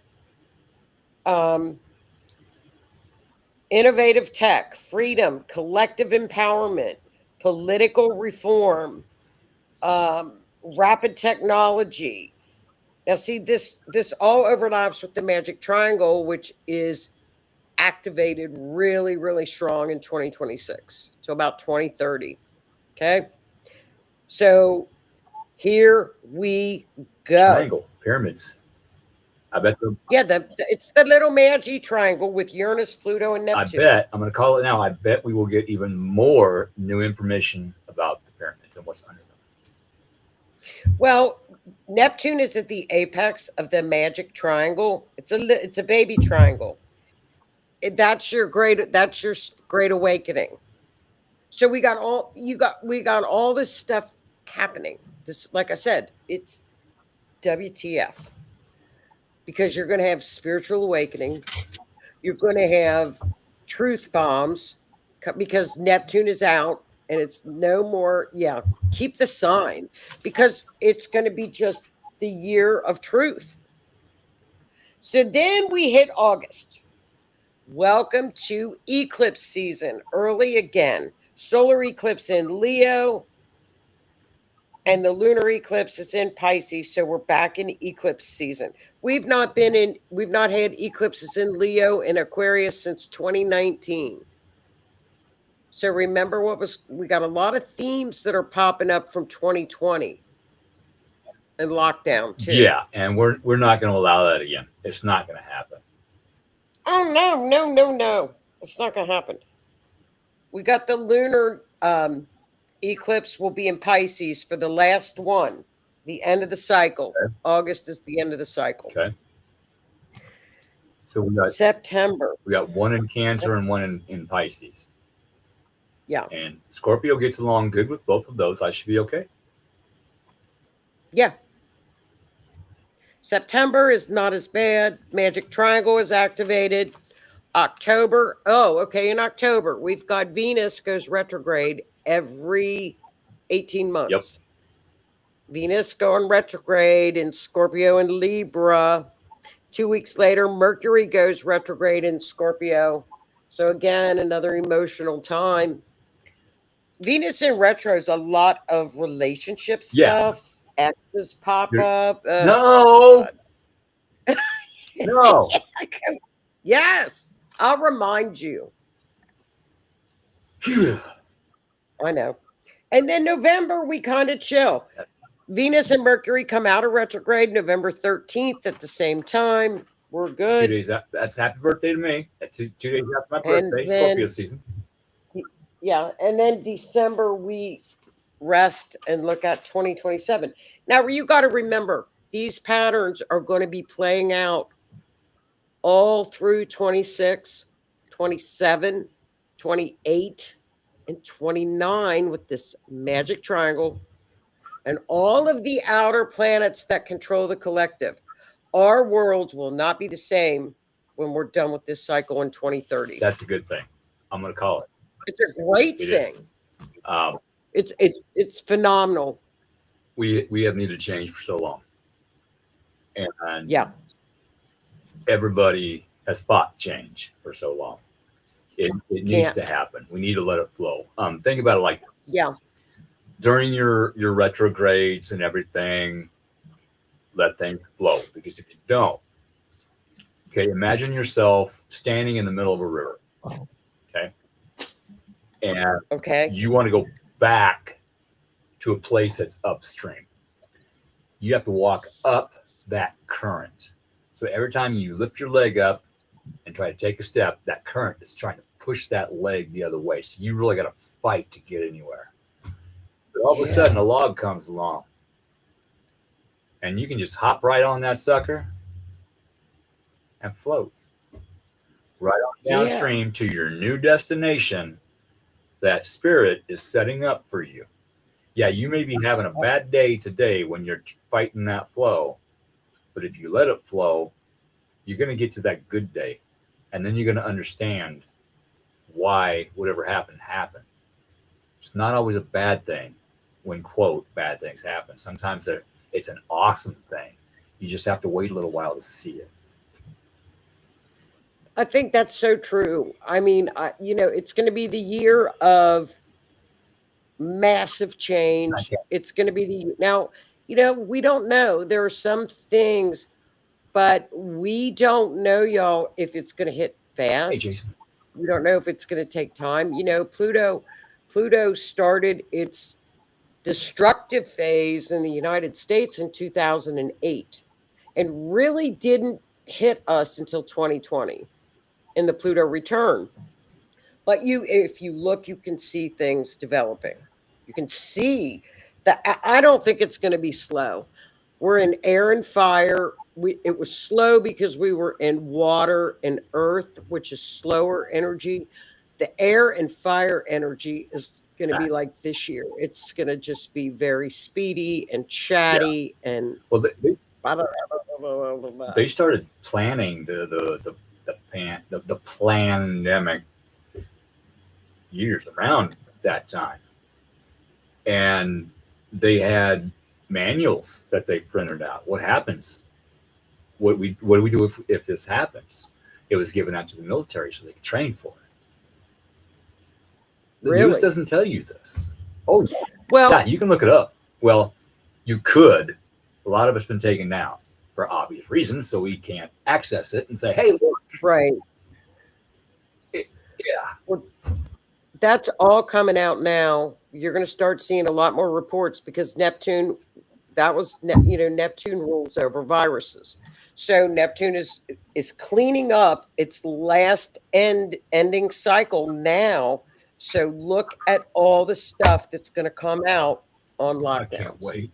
Innovative tech, freedom, collective empowerment, political reform, rapid technology. Now, see, this all overlaps with the magic triangle, which is activated really, really strong in 2026 to about 2030. Okay. So here we go. Triangle, pyramids. I bet. It's the little magic triangle with Uranus, Pluto, and Neptune. I bet, I'm going to call it now, I bet we will get even more new information about the pyramids and what's under them. Well, Neptune is at the apex of the magic triangle. It's a baby triangle. That's your great awakening. So we got all this stuff happening. This, like I said, it's WTF. Because you're going to have spiritual awakening. You're going to have truth bombs because Neptune is out and it's no more. Yeah, keep the sign because it's going to be just the year of truth. So then we hit August. Welcome to eclipse season. Early again. Solar eclipse in Leo. And the lunar eclipse is in Pisces, so we're back in eclipse season. We've not had eclipses in Leo and Aquarius since 2019. So remember we got a lot of themes that are popping up from 2020 and lockdown too. Yeah, and we're not going to allow that again. It's not going to happen. Oh no. It's not going to happen. We got the lunar eclipse will be in Pisces for the last one, the end of the cycle. Okay. August is the end of the cycle. Okay. So we got September. We got one in Cancer and one in Pisces. Yeah. And Scorpio gets along good with both of those. I should be okay. Yeah. September is not as bad. Magic Triangle is activated. October. Oh, okay. In October, we've got Venus goes retrograde every 18 months. Venus going retrograde in Scorpio and Libra. 2 weeks later, Mercury goes retrograde in Scorpio. So again, another emotional time. Venus in retro is a lot of relationship Yeah. stuff. Exes pop up. No. No. Yes, I'll remind you. Phew. I know. And then November, we kind of chill. Venus and Mercury come out of retrograde November 13th at the same time. We're 2 good. days after, that's happy birthday to me. That's two days after my And birthday, then- Scorpio season. Yeah. And then December, we rest and look at 2027. Now, you got to remember, these patterns are going to be playing out all through 26, 27, 28, and 29 with this magic triangle and all of the outer planets that control the collective. Our worlds will not be the same when we're done with this cycle in 2030. That's a good thing. I'm going to call it. It's a great It thing. is. It's phenomenal. We have needed change for so long. And Yeah. everybody has fought change for so long. It needs to happen. We need to let it flow. Think about it like this. Yeah. During your retrogrades and everything, let things flow. Because if you don't, okay, imagine yourself standing in the middle of a river. Okay. And Okay. you want to go back to a place that's upstream. You have to walk up that current. So every time you lift your leg up and try to take a step, that current is trying to push that leg the other way. So you really got to fight to get anywhere. But all of a sudden, a log comes along, and you can just hop right on that sucker and float right on downstream to your new destination that spirit is setting up for you. Yeah, you may be having a bad day today when you're fighting that flow, but if you let it flow, you're going to get to that good day, and then you're going to understand why whatever happened. It's not always a bad thing when, quote, bad things happen. Sometimes it's an awesome thing. You just have to wait a little while to see it. I think that's so true. I mean, it's going to be the year of massive change. Okay. It's going to be now, we don't know. There are some things, but we don't know, y'all, if it's going to hit fast. Hey, Jason. We don't know if it's going to take time. Pluto started its destructive phase in the United States in 2008 and really didn't hit us until 2020 in the Pluto return. But if you look, you can see things developing. You can see that. I don't think it's going to be slow. We're in air and fire. It was slow because we were in water and earth, which is slower energy. The air and fire energy is going to be like this year. It's going to just be very speedy and chatty and. Well, they started planning the pandemic years around that time, and they had manuals that they printed out. What happens? What do we do if this happens? It was given out to the military so they could train for it. The news doesn't tell you this. Oh, well, yeah, you can look it up. Well, you could. A lot of it's been taken down for obvious reasons, so we can't access it and say, "Hey, look." Right. Yeah. Well, that's all coming out now. You're going to start seeing a lot more reports because Neptune, Neptune rules over viruses. So Neptune is cleaning up its last ending cycle now. So look at all the stuff that's going to come out on lockdowns. I can't wait.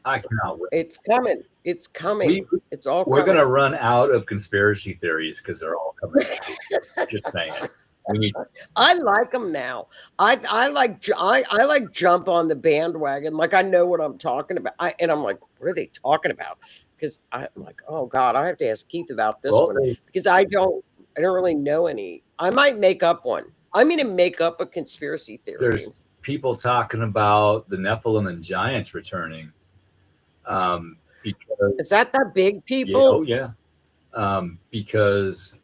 I cannot wait. It's coming. It's coming. It's all coming. We're going to run out of conspiracy theories because they're all coming. Just saying. I like them now. I like jump on the bandwagon. Like I know what I'm talking about. I'm like, what are they talking about? because I'm like, oh God, I have to ask Keith about this Well, one because I don't really know any. I might make up one. I'm going to make up a conspiracy theory. there's people talking about the Nephilim and giants returning. Because Is that big yeah, people? oh yeah, because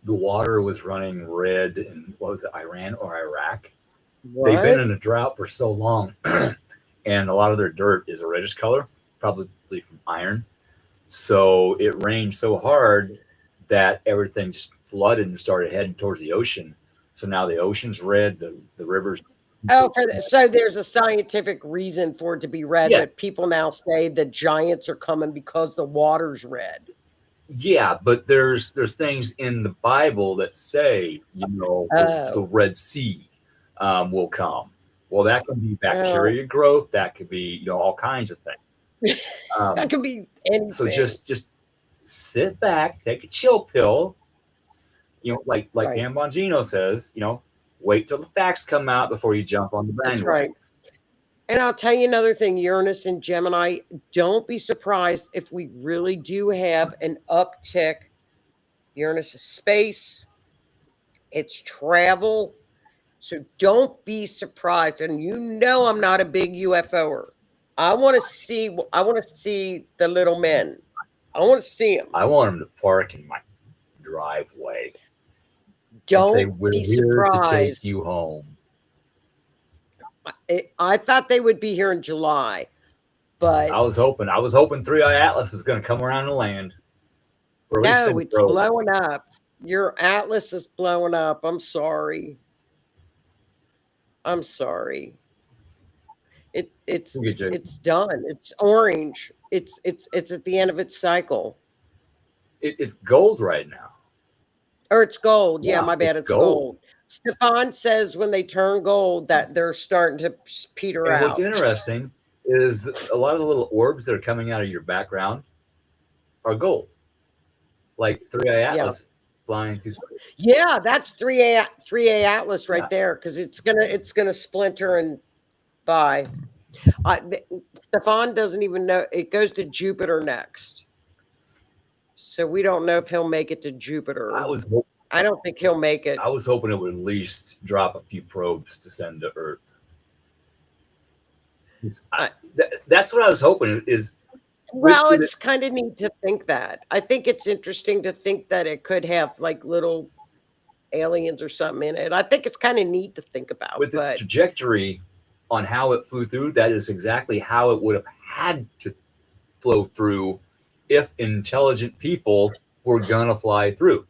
the water was running red in what was it, Iran or Iraq? What? They've been in a drought for so long, and a lot of their dirt is a reddish color, probably from iron. So it rained so hard that everything just flooded and started heading towards the ocean. So now the ocean's red, the rivers. Oh, so there's a scientific reason for it to be red, Yeah. but people now say the giants are coming because the water's red. Yeah, but there's things in the Bible that say, the Red Sea will come. Well, that can be bacteria growth. That could be, all kinds of things. That could be anything. So just sit back, take a chill pill. Like Right. Dan Bongino says, wait till the facts come out before you jump on the bandwagon. That's right. And I'll tell you another thing, Uranus and Gemini, don't be surprised if we really do have an uptick. Uranus is space, it's travel. So don't be surprised. And I'm not a big UFOer. I want to see the little men. I want to see them. I want them to park in my driveway. Don't say, we're be here surprised. to take you home. I thought they would be here in July, but I was hoping 3 Atlas was going to come around and land. No, it's blowing up. Your Atlas is blowing up. I'm sorry. It's done. It's orange. It's at the end of its cycle. It's gold right now. Or it's gold. Yeah, Yeah, my bad. it's It's gold. Stefan says when they turn gold that they're starting to peter And out. what's interesting is that a lot of the little orbs that are coming out of your background are gold. Like 3A Atlas flying through space. Yeah, that's 3A Atlas right there, because it's gonna splinter and by. Stefan doesn't even know it goes to Jupiter next, so we don't know if he'll make it to Jupiter. I don't think he'll make it. I was hoping it would at least drop a few probes to send to Earth. That's what I was hoping. Well, it's kind of neat to think that. I think it's interesting to think that it could have like little aliens or something in it. I think it's kind of neat to think about. With its trajectory on how it flew through, that is exactly how it would have had to flow through if intelligent people were gonna fly through.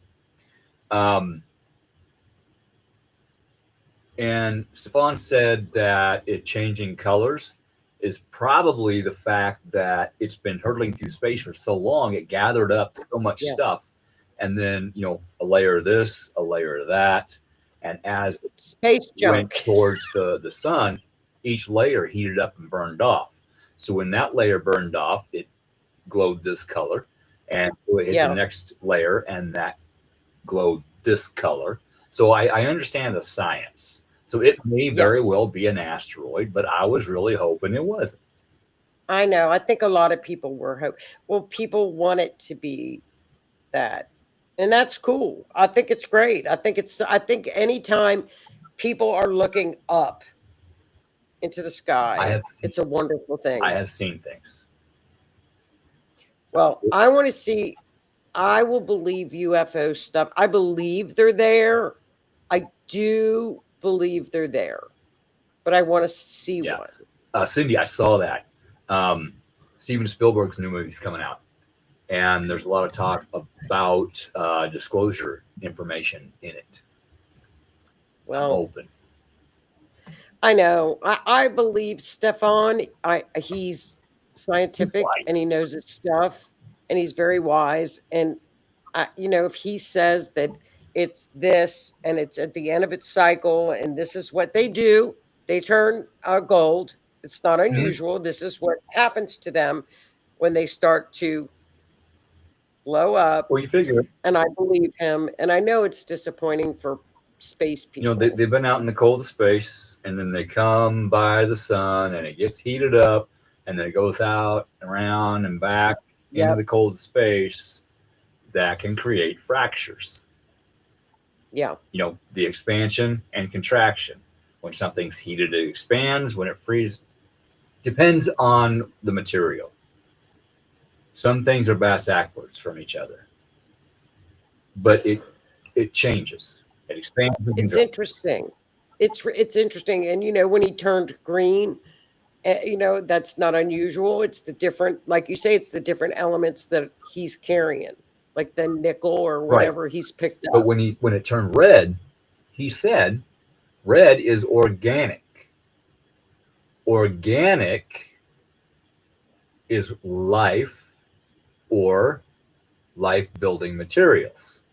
And Stefan said that it changing colors is probably the fact that it's been hurtling through space for so long, it gathered up so much stuff. And then, a layer of this, a layer of that. And as the space went towards the sun, each layer heated up and burned off. So when that layer burned off, it glowed this color. And so it hit the next layer, and that glowed this color. So I understand the science. So it may very well be an asteroid, but I was really hoping it wasn't. I know. I think a lot of people were people want it to be that. And that's cool. I think it's great. I think anytime people are looking up into the sky, it's a wonderful thing. I have seen things. Well, I want to see. I will believe UFO stuff. I believe they're there. I do believe they're there, but I want to see one. Cindy, I saw that. Steven Spielberg's new movie's coming out, and there's a lot of talk about disclosure information in it. Well, I'm open. I know. I believe Stefan. He's scientific and he knows his stuff, and he's very wise. And if he says that it's this and it's at the end of its cycle and this is what they do, they turn gold. It's not unusual. This is what happens to them when they start to blow up. Well, you figure. And I believe him. And I know it's disappointing for space people. They've been out in the cold of space, and then they come by the sun and it gets heated up, and then it goes out, around, and back into Yep. the cold space, that can create fractures. Yeah. The expansion and contraction. When something's heated, it expands. When it freezes, depends on the material. Some things are backwards from each other, but it changes. It expands. And It's contracts. interesting. It's interesting. And when he turned green, that's not unusual. It's the different, like you say, it's the different elements that he's carrying, like the nickel or whatever he's picked up. But when it turned red, he said, red is organic. Organic is life or life-building materials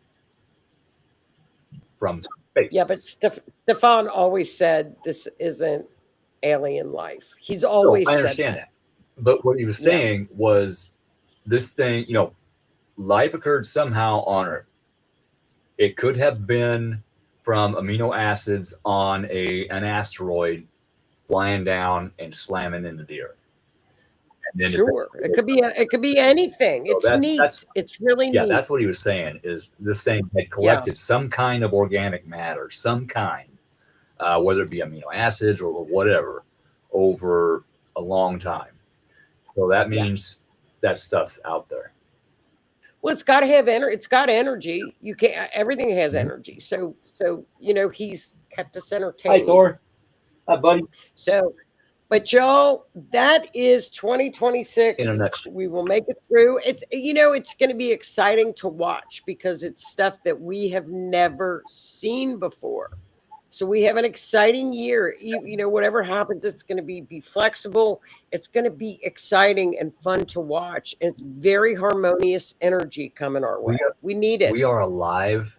from space. Yeah, but Stefan always said this isn't alien life. He's always I said understand that. But what he was saying was this thing, life occurred somehow on Earth. It could have been from amino acids on an asteroid flying down and slamming into the Earth. And then Sure, it could be anything. So It's neat. It's really neat. That's what he was saying. Is this thing had collected some kind of organic matter, some kind, whether it be amino acids or whatever, over a long time. So that means that stuff's out there. Well, it's got to have energy. It's got energy. You can't. Everything has energy. So he's kept us entertained. Hi, Thor. Hi, buddy. So, but y'all, that is 2026. In a nutshell. We will make it through. It's it's going to be exciting to watch because it's stuff that we have never seen before. So we have an exciting year. Whatever happens, it's going to be flexible. It's going to be exciting and fun to watch. And it's very harmonious energy coming our way. We need it. We are alive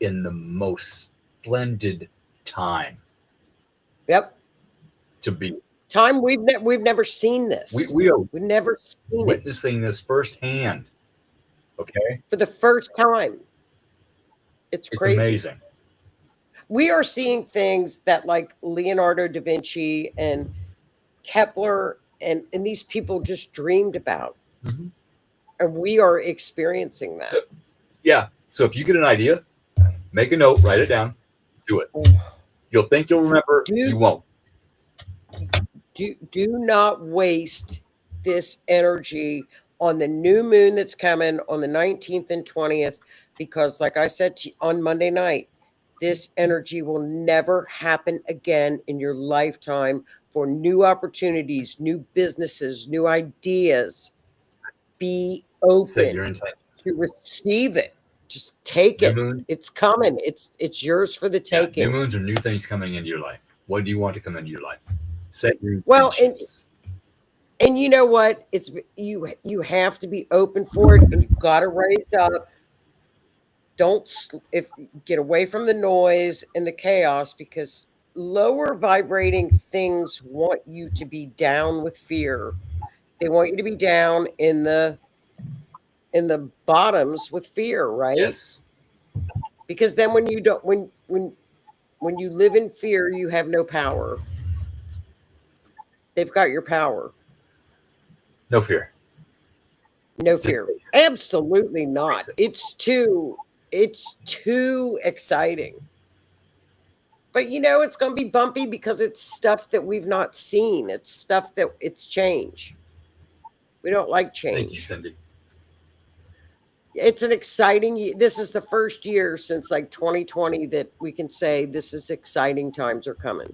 in the most splendid time. Yep. To be. Time we've never seen this. We've never seen witnessing this firsthand. Okay. For the first time. It's crazy. Amazing. We are seeing things that like Leonardo da Vinci and Kepler and these people just dreamed about. Mm-hmm. And we are experiencing that. Yeah. So if you get an idea, make a note, write it down, do it. You'll think you'll remember, you won't. Do not waste this energy on the new moon that's coming on the 19th and 20th, because like I said on Monday night, this energy will never happen again in your lifetime for new opportunities, new businesses, new ideas. Be open to receive it. Just take it. It's coming. It's yours for the taking. New moons are new things coming into your life. What do you want to come into your life? Set your intentions. And you know what? It's you have to be open for it, and you've got to raise up. Get away from the noise and the chaos, because lower vibrating things want you to be down with fear. They want you to be down in the bottoms with fear, right? Yes. Because then when you don't when you live in fear, you have no power. They've got your power. No fear. No fear. Absolutely not. It's too exciting. But it's going to be bumpy because it's stuff that we've not seen. It's stuff it's change. We don't like change. Thank you, Cindy. It's an exciting year. This is the first year since like 2020 that we can say this is exciting times are coming.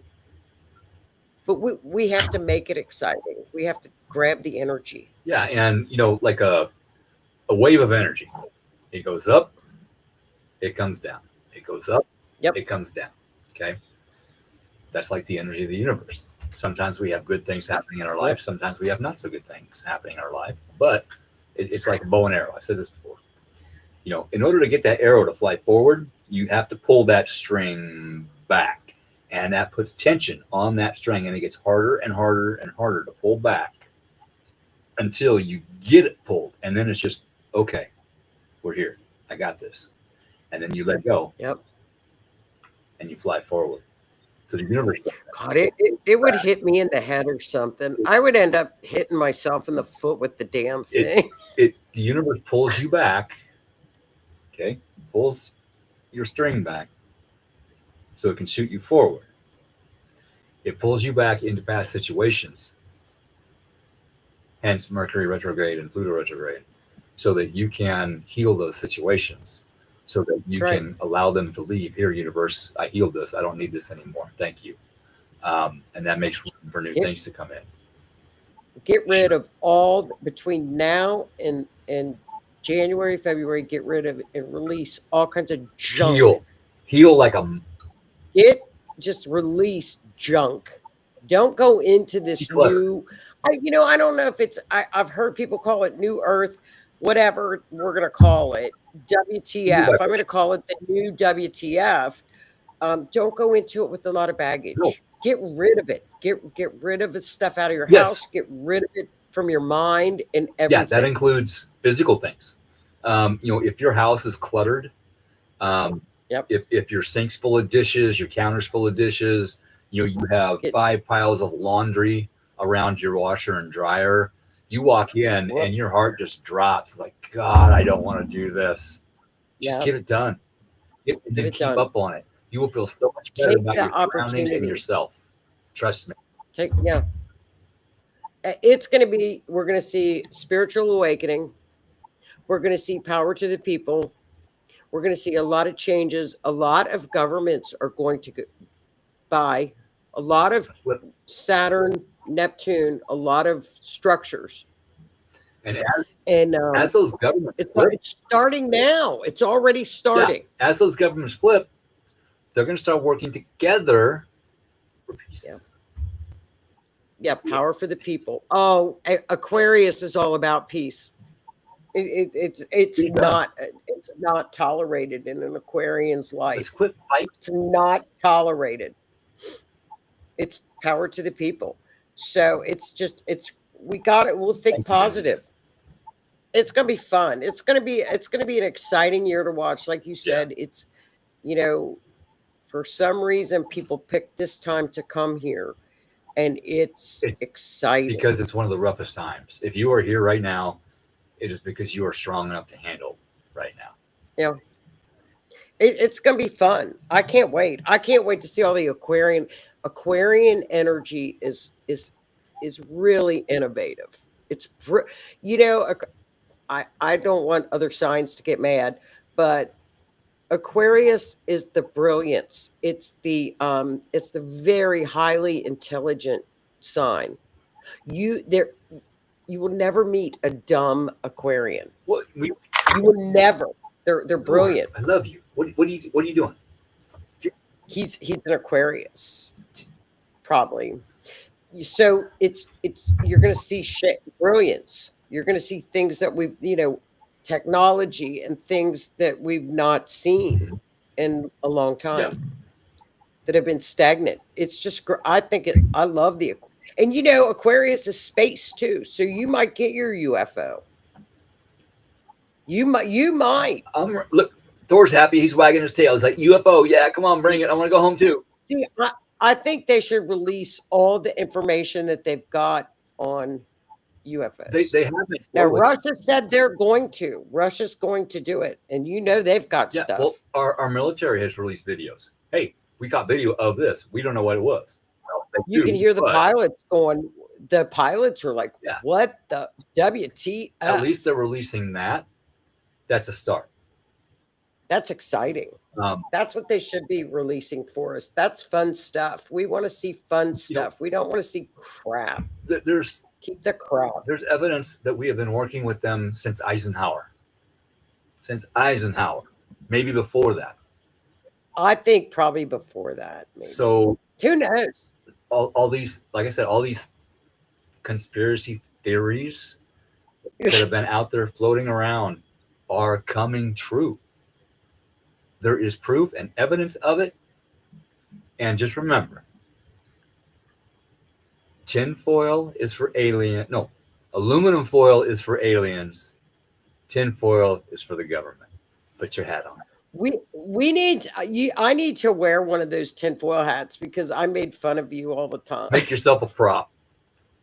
But we have to make it exciting. We have to grab the energy. Yeah, and like a wave of energy. It goes up, it comes down. It goes up, it comes down. Okay? That's like the energy of the universe. Sometimes we have good things happening in our life. Sometimes we have not so good things happening in our life. But it's like a bow and arrow. I said this before. In order to get that arrow to fly forward, you have to pull that string back. And that puts tension on that string, and it gets harder and harder and harder to pull back until you get it pulled. And then it's just, okay, we're here. I got this. And then you let go. Yep. And you fly forward. So the universe. God, it would hit me in the head or something. I would end up hitting myself in the foot with the damn thing. The universe pulls you back. Okay, pulls your string back so it can shoot you forward. It pulls you back into past situations, hence Mercury retrograde and Pluto retrograde, so that you can heal those situations, so that you can allow them to leave. Here, universe, I healed this. I don't need this anymore. Thank you. And that makes room for new things to come in. Get rid of all between now and January, February. Get rid of and release all kinds of junk. Heal like a. Just release junk. Don't go into this new. I don't know if it's. I've heard people call it New Earth, whatever we're gonna call it. WTF. I'm gonna call it the new WTF. Don't go into it with a lot of baggage. No. Get rid of it. Get rid of the stuff out of your house. Get rid of it from your mind and everything. Yeah, that includes physical things. If your house is cluttered, if your sink's full of dishes, your counter's full of dishes, you have 5 piles of laundry around your washer and dryer. You walk in and your heart just drops. Like, God, I don't want to do this. Just get it done. And then keep up on it. You will feel so much better about your surroundings and yourself. Trust me. It's going to be, we're going to see spiritual awakening. We're going to see power to the people. We're going to see a lot of changes. A lot of governments are going to buy a lot of Saturn, Neptune, a lot of structures. And as those governments it's starting now. It's already starting. Yeah. As those governments flip, they're going to start working together for peace. Yeah, power for the people. Oh, Aquarius is all about peace. It's not tolerated in an Aquarian's life. It's not tolerated. It's power to the people. So we'll think positive. It's gonna be fun. It's gonna be an exciting year to watch. Like you said, it's for some reason people picked this time to come here, and it's exciting because it's one of the roughest times. If you are here right now, it is because you are strong enough to handle right now. Yeah. It's gonna be fun. I can't wait. I can't wait to see all the Aquarian energy is really innovative. It's I don't want other signs to get mad, but Aquarius is the brilliance. It's the very highly intelligent sign. You will never meet a dumb Aquarian. You will never. They're brilliant. I love you. What are you doing? He's an Aquarius, probably. So you're going to see brilliance. You're going to see things that we've technology and things that we've not seen in a long time that have been stagnant. It's just I love and Aquarius is space too, so you might get your UFO. You might. Look, Thor's happy. He's wagging his tail. He's like, UFO, yeah, come on, bring it. I want to go home too. See, I think they should release all the information that they've got on UFOs. They haven't. Now, Russia said they're going to. Russia's going to do it, and they've got stuff. Well, our military has released videos. Hey, we got video of this. We don't know what it was. Well, you can hear the pilots going. The pilots are like, "What the WTF?" At least they're releasing that. That's a start. That's exciting. That's what they should be releasing for us. That's fun stuff. We want to see fun stuff. We don't want to see crap. Keep the crap. There's evidence that we have been working with them since Eisenhower. Maybe before that. I think probably before that. Maybe. So who knows? All these, like I said, all these conspiracy theories that have been out there floating around are coming true. There is proof and evidence of it. And just remember, tinfoil is for aluminum foil is for aliens. Tinfoil is for the government. Put your hat on. We need you. I need to wear one of those tinfoil hats because I made fun of you all the time. Make yourself a prop.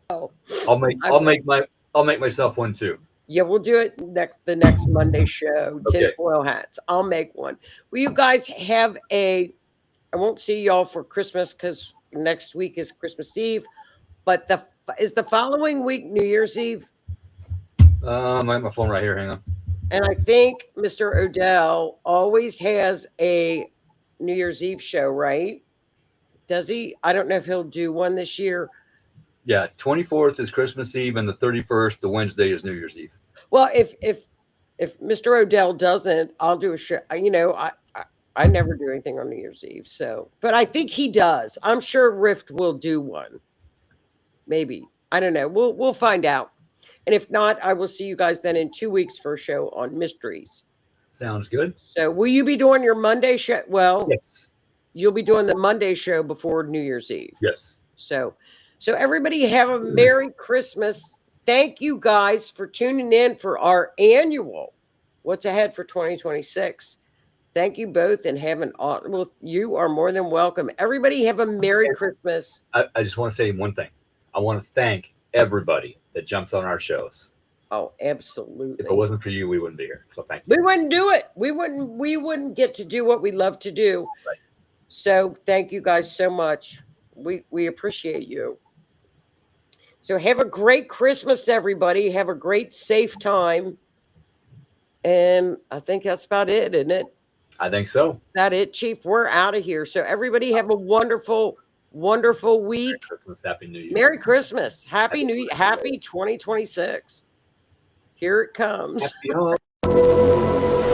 Oh, I'll make myself one too. yeah, we'll do it the next Monday show. Okay. Tinfoil hats. I'll make one. Will you guys have I won't see y'all for Christmas because next week is Christmas Eve, but is the following week New Year's Eve? I have my phone right here. Hang on. And I think Mr. Odell always has a New Year's Eve show, right? Does he? I don't know if he'll do one this year. Yeah, 24th is Christmas Eve, and the 31st, the Wednesday, is New Year's Eve. Well, if Mr. Odell doesn't, I'll do a show. You know, I never do anything on New Year's Eve, so but I think he does. I'm sure Rift will do one. Maybe. I don't know. We'll find out. And if not, I will see you guys then in 2 weeks for a show on mysteries. Sounds good. So will you be doing your Monday show? Well, Yes. you'll be doing the Monday show before New Year's Eve. Yes. So everybody have a Merry Christmas. Thank you guys for tuning in for our annual What's Ahead for 2026. Thank you both and have an awesome. Well, you are more than welcome. Everybody have a Merry Christmas. I just want to say one thing. I want to thank everybody that jumps on our shows. Oh, absolutely. If it wasn't for you, we wouldn't be here. So thank you. We wouldn't do it. We wouldn't get to do what we love to do. Right. So thank you guys so much. We appreciate you. So have a great Christmas, everybody. Have a great, safe time. And I think that's about it, isn't it? I think so. That it, Chief. We're out of here. So everybody have a wonderful, wonderful week. Merry Christmas, Happy New Year. Merry Christmas. Happy New Year. Happy 2026. Here it comes. Happy